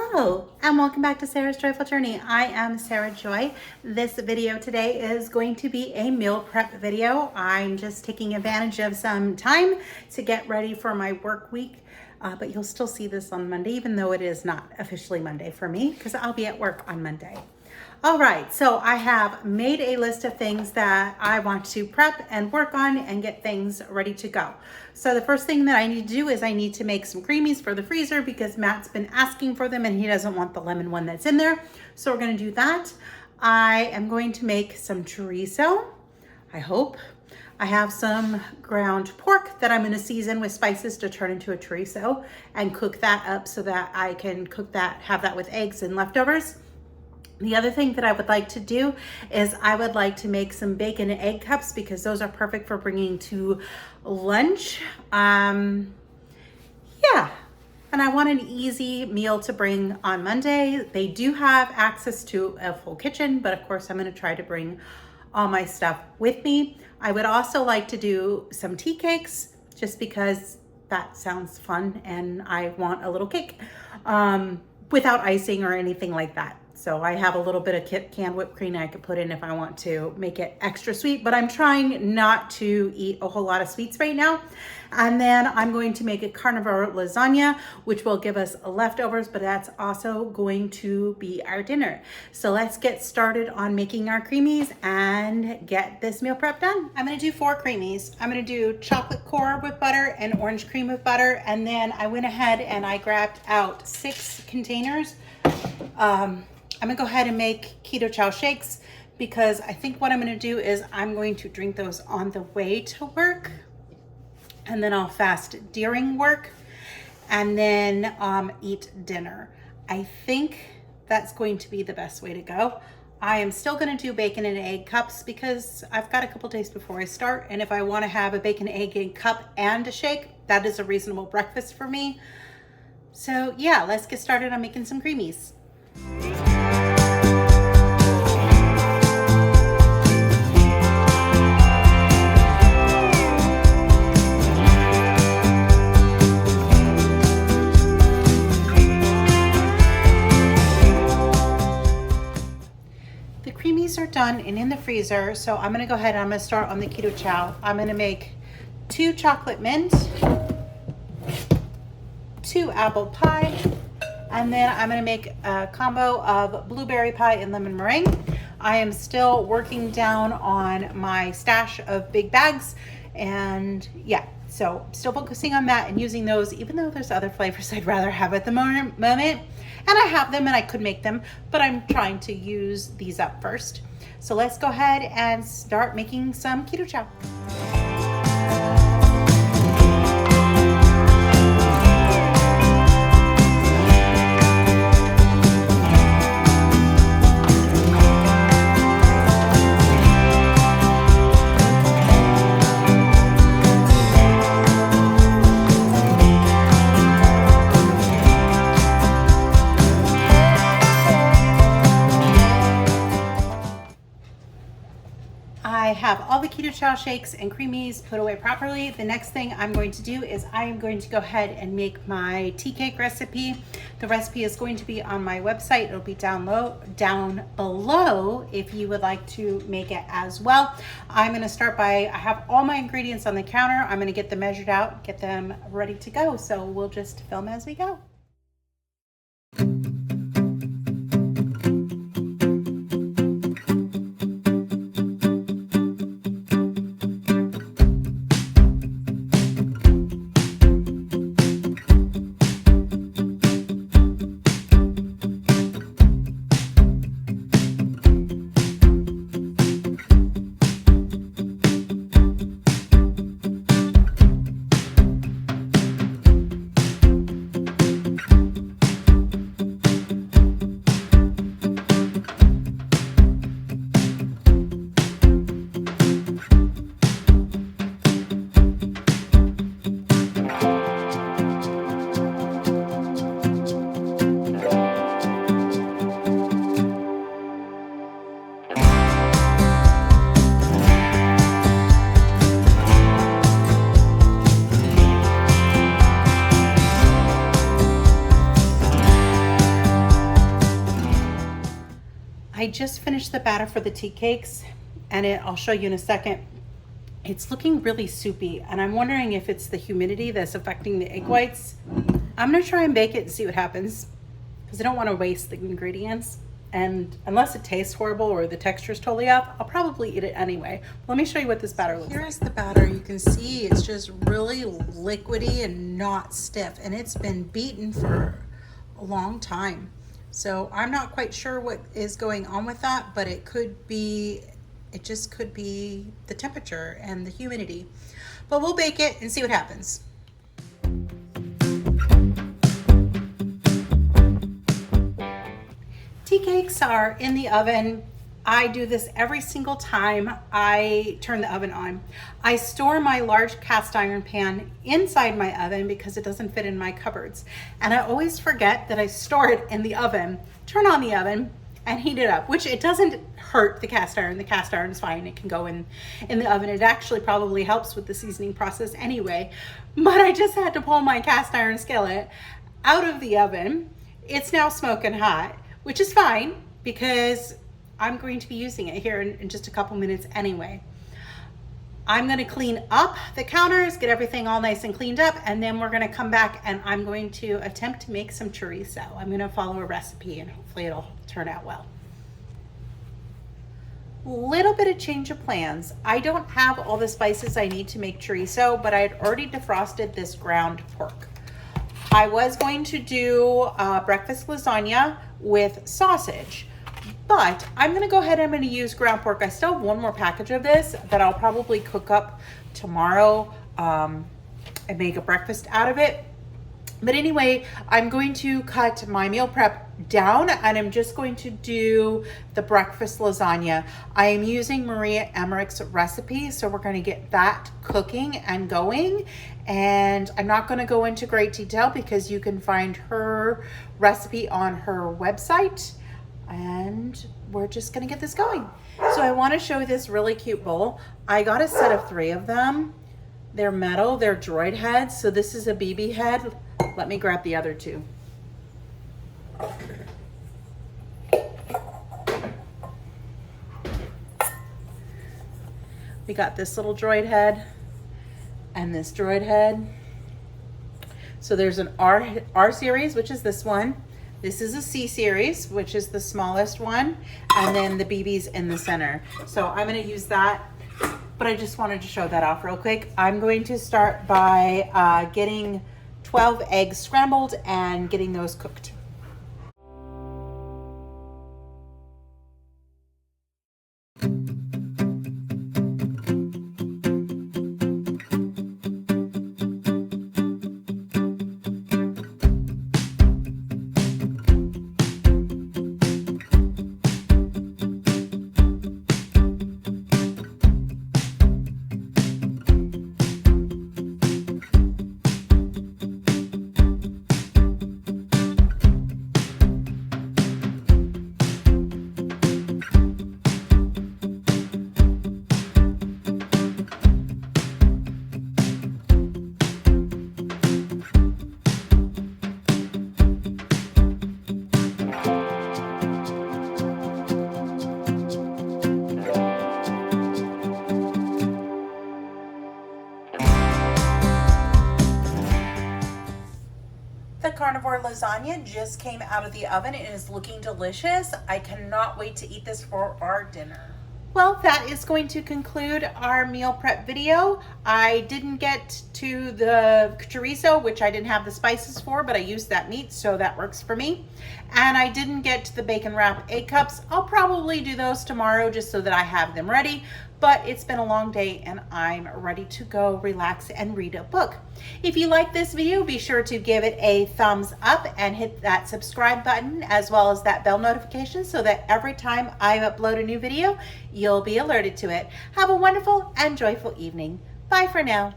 Hello and welcome back to Sarah's Joyful Journey. I am Sarah Joy. This video today is going to be a meal prep video. I'm just taking advantage of some time to get ready for my work week, but you'll still see this on Monday, even though it is not officially Monday for me because I'll be at work on Monday. All right, so I have made a list of things that I want to prep and work on and get things ready to go. So the first thing that I need to do is I need to make some creamies for the freezer because Matt's been asking for them and he doesn't want the lemon one that's in there. So we're gonna do that. I am going to make some chorizo, I hope. I have some ground pork that I'm gonna season with spices to turn into a chorizo and cook that up so that I can cook that, have that with eggs and leftovers. The other thing that I would like to do is I would like to make some bacon and egg cups because those are perfect for bringing to lunch. Yeah, and I want an easy meal to bring on Monday. They do have access to a full kitchen, but of course I'm gonna try to bring all my stuff with me. I would also like to do some tea cakes just because that sounds fun and I want a little cake without icing or anything like that. So I have a little bit of canned whipped cream I could put in if I want to make it extra sweet, but I'm trying not to eat a whole lot of sweets right now. And then I'm going to make a carnivore lasagna, which will give us leftovers, but that's also going to be our dinner. So let's get started on making our creamies and get this meal prep done. I'm gonna do 4 creamies. I'm gonna do chocolate core with butter and orange cream with butter. And then I went ahead and I grabbed out 6 containers. I'm gonna go ahead and make keto chow shakes because I think what I'm gonna do is I'm going to drink those on the way to work and then I'll fast during work and then eat dinner. I think that's going to be the best way to go. I am still gonna do bacon and egg cups because I've got a couple days before I start, and if I wanna have a bacon, egg cup and a shake, that is a reasonable breakfast for me. So yeah, let's get started on making some creamies. The creamies are done and in the freezer, so I'm gonna go ahead and I'm gonna start on the keto chow. I'm gonna make 2 chocolate mint, 2 apple pie, and then I'm gonna make a combo of blueberry pie and lemon meringue. I am still working down on my stash of big bags, and yeah, so still focusing on that and using those, even though there's other flavors I'd rather have at the moment. And I have them and I could make them, but I'm trying to use these up first. So let's go ahead and start making some keto chow. I have all the keto chow shakes and creamies put away properly. The next thing I'm going to do is I am going to go ahead and make my tea cake recipe. The recipe is going to be on my website. It'll be down below if you would like to make it as well. I'm going to start by, I have all my ingredients on the counter. I'm going to get them measured out, get them ready to go. So we'll just film as we go. I just finished the batter for the tea cakes, and I'll show you in a second. It's looking really soupy, and I'm wondering if it's the humidity that's affecting the egg whites. I'm gonna try and bake it and see what happens, because I don't want to waste the ingredients. And unless it tastes horrible or the texture is totally off, I'll probably eat it anyway. Let me show you what this batter looks like. Here's the batter. You can see it's just really liquidy and not stiff, and it's been beaten for a long time. So I'm not quite sure what is going on with that, but it just could be the temperature and the humidity. But we'll bake it and see what happens. Tea cakes are in the oven. I do this every single time I turn the oven on. I store my large cast iron pan inside my oven because it doesn't fit in my cupboards. And I always forget that I store it in the oven, turn on the oven, and heat it up, which it doesn't hurt the cast iron. The cast iron is fine. It can go in the oven. It actually probably helps with the seasoning process anyway. But I just had to pull my cast iron skillet out of the oven. It's now smoking hot, which is fine because I'm going to be using it here in just a couple minutes anyway. I'm gonna clean up the counters, get everything all nice and cleaned up, and then we're gonna come back and I'm going to attempt to make some chorizo. I'm gonna follow a recipe and hopefully it'll turn out well. Little bit of change of plans. I don't have all the spices I need to make chorizo, but I had already defrosted this ground pork. I was going to do breakfast lasagna with sausage, but I'm gonna go ahead and I'm gonna use ground pork. I still have one more package of this that I'll probably cook up tomorrow and make a breakfast out of it. But anyway, I'm going to cut my meal prep down and I'm just going to do the breakfast lasagna. I am using Maria Emmerich's recipe, so we're gonna get that cooking and going. And I'm not gonna go into great detail because you can find her recipe on her website. And we're just gonna get this going. So I wanna show this really cute bowl. I got a set of 3 of them. They're metal, they're droid heads. So this is a BB head. Let me grab the other 2. We got this little droid head and this droid head. So there's an R series, which is this one. This is a C series, which is the smallest one, and then the BB's in the center. So I'm gonna use that, but I just wanted to show that off real quick. I'm going to start by getting 12 eggs scrambled and getting those cooked. The carnivore lasagna just came out of the oven. It is looking delicious. I cannot wait to eat this for our dinner. Well, that is going to conclude our meal prep video. I didn't get to the chorizo, which I didn't have the spices for, but I used that meat, so that works for me. And I didn't get to the bacon wrap egg cups. I'll probably do those tomorrow just so that I have them ready. But it's been a long day and I'm ready to go relax and read a book. If you like this video, be sure to give it a thumbs up and hit that subscribe button as well as that bell notification so that every time I upload a new video, you'll be alerted to it. Have a wonderful and joyful evening. Bye for now.